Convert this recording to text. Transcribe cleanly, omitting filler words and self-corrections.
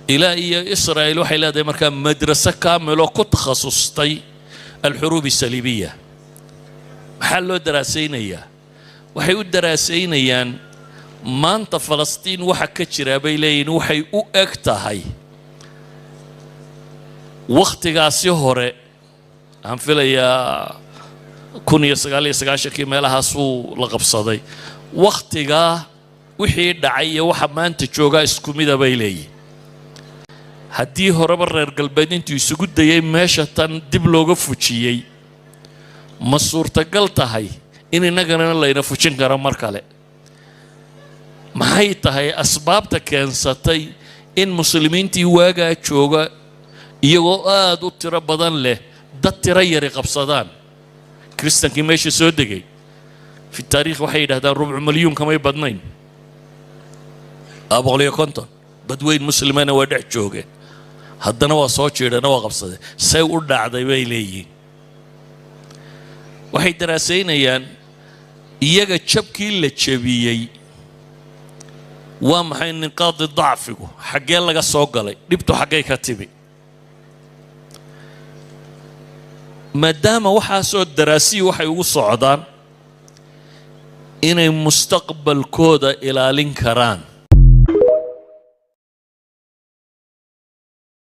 إلى إسرائيل وحي لا دي مركا مدرسة كاملة كتخصصتي الحروب الصليبية محلو دراسينية وحي الدراسينيان ما أنت فلسطين وحا كتشرا بيلين وحي أكتهي وقت قاسي هوري هم فيليا كوني سقالي كي ميلها سو لقبصدي وقت وحي دعية وحا ما أنت جوغا اسكوميدا بيلي هدي هوربا رير قلبين انتو يسوقو دايي ماشا تان دب لوغا فوشيي ما suurtagaltahay in inagana layna fujin karo mar kale maxay tahay asbaabta keensatay in muslimiintii waaga jooga iyagoo aad u tiro badan leh dad tiro yar qabsadaan kristankii meesha soo degay fi taariikh waxay yiraahdaan rubuc milyan kamay badnayn aboqliyo konton dadweyn muslimaana waa dhex joogeen haddana waa soo jeedana waa qabsadeen say u dhacday bay leeyihiin waxay daraasaynayaan iyaga jabkii la jabiyey waa maxay niqaadi dacfigu xaggee laga soo galay dhibtu xaggay ka tibi maadaama waxaasoo daraasiyi waxay ugu socdaan inay mustaqbalkooda ilaalin karaan